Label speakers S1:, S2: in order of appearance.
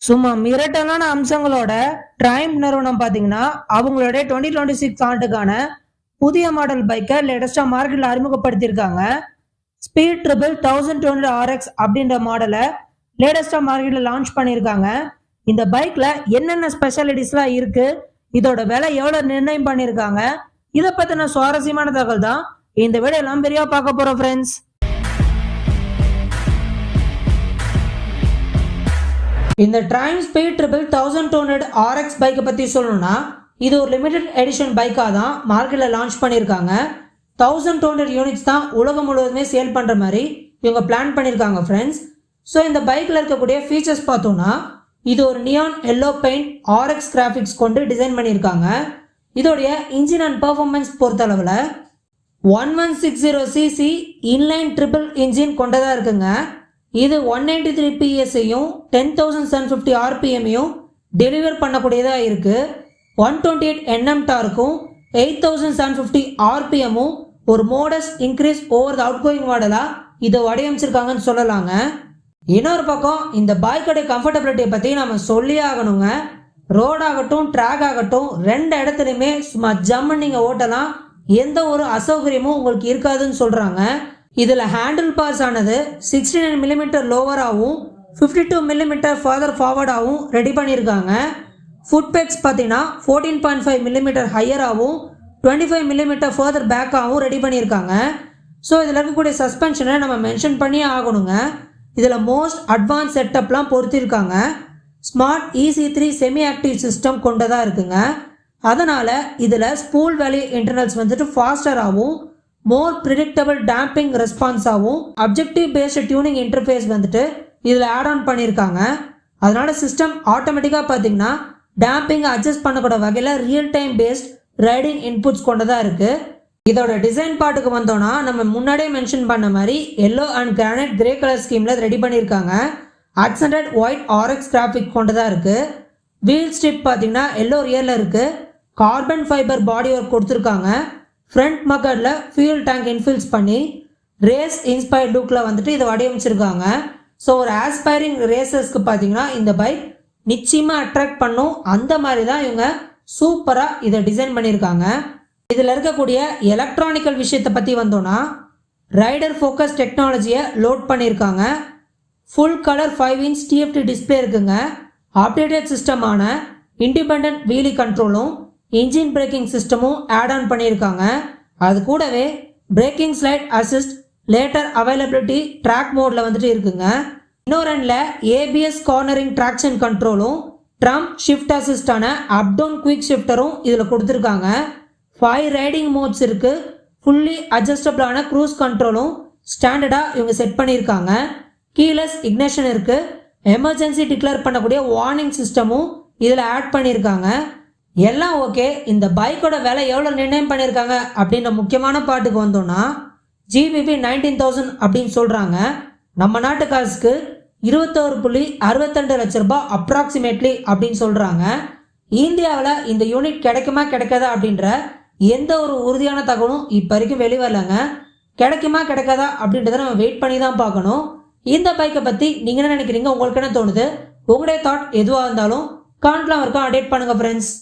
S1: சும்மா மிரட்டலான அம்சங்களோட ட்ரைம் நிறுவனம் பாத்தீங்கன்னா அவங்களோட 2026 ஆண்டுக்கான புதிய மாடல் பைக்கை லேட்டஸ்டா மார்க்கெட்ல அறிமுகப்படுத்தியிருக்காங்க. ஸ்பீட் ட்ரிபிள் 1200 RX அப்படின்ற மாடலை லேட்டஸ்டா மார்க்கெட்ல லான்ச் பண்ணியிருக்காங்க. இந்த பைக்ல என்னென்ன ஸ்பெஷாலிட்டிஸ்லாம் இருக்கு, இதோட விலை எவ்வளவு நிர்ணயம் பண்ணியிருக்காங்க, இதை பத்தின சுவாரஸ்யமான தகவல் தான் இந்த வீடியோ எல்லாம் பெரியா பார்க்க போறோம் ஃப்ரெண்ட்ஸ். இந்த ட்ரைம் ஸ்பீட் ட்ரிபிள் 1200 RX பைக்கை பற்றி சொல்லணும்னா இது ஒரு லிமிடெட் எடிஷன் பைக்காக தான் மார்க்கெட்டில் லான்ச் பண்ணியிருக்காங்க. 1200 யூனிட்ஸ் தான் உலகம் முழுவதுமே சேல் பண்ணுற மாதிரி இவங்க பிளான் பண்ணியிருக்காங்க ஃப்ரெண்ட்ஸ். ஸோ இந்த பைக்கில் இருக்கக்கூடிய ஃபீச்சர்ஸ் பார்த்தோம்னா இது ஒரு neon yellow paint RX graphics கொண்டு டிசைன் பண்ணியிருக்காங்க. இதோடைய இன்ஜின் அண்ட் பர்ஃபார்மன்ஸ் பொறுத்தளவில் 1160cc இன்லைன் ட்ரிபிள் இன்ஜின் கொண்டதாக இருக்குங்க. இது 193 PS-ஐயும் 10,750 RPM-ஐயும் டெலிவர் பண்ணக்கூடியதாக இருக்குது. 128 Nm டார்க்கும் 8,750 RPM-உம் ஒரு modest increase over the outgoing மாடலாக இதை வடிவமைச்சிருக்காங்கன்னு சொல்லலாங்க. இன்னொரு பக்கம் இந்த பைக்கோடைய கம்ஃபர்டபிலிட்டியை பற்றி நம்ம சொல்லியே ஆகணுங்க. ரோடாகட்டும் ட்ராக் ஆகட்டும் ரெண்டு இடத்துலையுமே சும்மா ஜம்மு நீங்கள் ஓட்டலாம், எந்த ஒரு அசௌகரியமும் உங்களுக்கு இருக்காதுன்னு சொல்கிறாங்க. இதில் ஹேண்டில் பார்ஸ் ஆனது 69 mm லோவராகவும் 52 mm ஃபர்தர் ஃபார்வர்டாகவும் ரெடி பண்ணியிருக்காங்க. ஃபுட் பெக்ஸ் பார்த்தீங்கன்னா 14.5 mm ஹையராகவும் 25 mm ஃபர்தர் பேக்காகவும் ரெடி பண்ணியிருக்காங்க. ஸோ இதில் இருக்கக்கூடிய சஸ்பென்ஷனை நம்ம மென்ஷன் பண்ணியே ஆகணுங்க. இதில் மோஸ்ட் அட்வான்ஸ் செட்டப்லாம் பொறுத்திருக்காங்க. Smart EC3 semi active system கொண்டதாக இருக்குங்க. அதனால் இதில் ஸ்பூல் வேலி இன்டர்னல்ஸ் வந்துட்டு ஃபாஸ்டராகவும் மோர் ப்ரிடிக்டபிள் டேம்பிங் ரெஸ்பான்ஸாகவும் அப்ஜெக்டிவ் பேஸ்டு டியூனிங் இன்டர்ஃபேஸ் வந்துட்டு இதில் ஆட் ஆன் பண்ணியிருக்காங்க. அதனால சிஸ்டம் ஆட்டோமேட்டிக்காக பார்த்தீங்கன்னா டேம்பிங் அட்ஜஸ்ட் பண்ணக்கூட வகையில் real time paste riding inputs கொண்டதாக இருக்குது. இதோட டிசைன் பார்ட்டுக்கு வந்தோன்னா நம்ம முன்னாடியே மென்ஷன் பண்ண மாதிரி yellow and granite grey colour ஸ்கீமில் ரெடி பண்ணியிருக்காங்க. அக்சென்டட் ஒயிட் RX கிராஃபிக் கொண்டதாக இருக்குது. வீல் ஸ்ட்ரிப் பார்த்தீங்கன்னா எல்லோ ரியரில் இருக்குது. கார்பன் ஃபைபர் பாடி ஒர்க் கொடுத்துருக்காங்க. ஃப்ரண்ட் மக்கரில் ஃபியூல் டேங்க் இன்ஃபில்ஸ் பண்ணி ரேஸ் இன்ஸ்பயர்ட் லுக்கில் வந்துட்டு இதை வடிவமைச்சிருக்காங்க. ஸோ ஒரு ஆஸ்பைரிங் ரேசர்ஸ்க்கு பார்த்தீங்கன்னா இந்த பைக் நிச்சயமாக அட்ராக்ட் பண்ணும். அந்த மாதிரி தான் இவங்க சூப்பராக இதை டிசைன் பண்ணியிருக்காங்க. இதில் இருக்கக்கூடிய எலக்ட்ரானிக்கல் விஷயத்தை பற்றி வந்தோன்னா ரைடர் ஃபோக்கஸ் டெக்னாலஜியை லோட் பண்ணியிருக்காங்க. Full colour 5-inch TFT display இருக்குங்க. அப்டேட்டட் சிஸ்டமான இண்டிபெண்டன்ட் வீலி கண்ட்ரோலும் இன்ஜின் பிரேக்கிங் சிஸ்டமும் ஆட் ஆன் பண்ணியிருக்காங்க. அது கூடவே braking slide assist later availability track மோடில் வந்துட்டு இருக்குங்க. இன்னொரு எண்டில் ABS கார்னரிங் ட்ராக்ஷன் கண்ட்ரோலும் ட்ரம் ஷிஃப்ட் அசிஸ்டான அப்டவுன் குவிக் ஷிஃப்டரும் இதில் கொடுத்துருக்காங்க. 5 ரைடிங் மோட்ஸ் இருக்குது. ஃபுல்லி அட்ஜஸ்டபிளான க்ரூஸ் கண்ட்ரோலும் ஸ்டாண்டர்டாக இவங்க செட் பண்ணியிருக்காங்க. கீலெஸ் இக்னிஷன் இருக்குது. எமர்ஜென்சி டிக்ளேர் பண்ணக்கூடிய வார்னிங் சிஸ்டமும் இதில் ஆட் பண்ணியிருக்காங்க. எல்லாம் ஓகே. இந்த பைக்கோட விலை எவ்வளோ நிர்ணயம் பண்ணியிருக்காங்க அப்படின்ற முக்கியமான பாட்டுக்கு வந்தோன்னா GBP 19,000 அப்படின்னு சொல்கிறாங்க. நம்ம நாட்டு காசுக்கு 21.62 லட்ச ரூபாய் அப்ராக்சிமேட்லி அப்படின்னு சொல்கிறாங்க. இந்தியாவில் இந்த யூனிட் கிடைக்குமா கிடைக்காதா அப்படின்ற எந்த ஒரு உறுதியான தகவலும் இப்போ வரைக்கும் வெளிவரலங்க. கிடைக்குமா கிடைக்காதா அப்படின்றத நம்ம வெயிட் பண்ணி தான் பார்க்கணும். இந்த பைக்கை பற்றி நீங்கள் என்ன நினைக்கிறீங்க, உங்களுக்கு என்ன தோணுது, உங்களுடைய தாட் எதுவாக இருந்தாலும் கமெண்ட்லாம் இருக்கும் அப்டேட் பண்ணுங்கள் ஃப்ரெண்ட்ஸ்.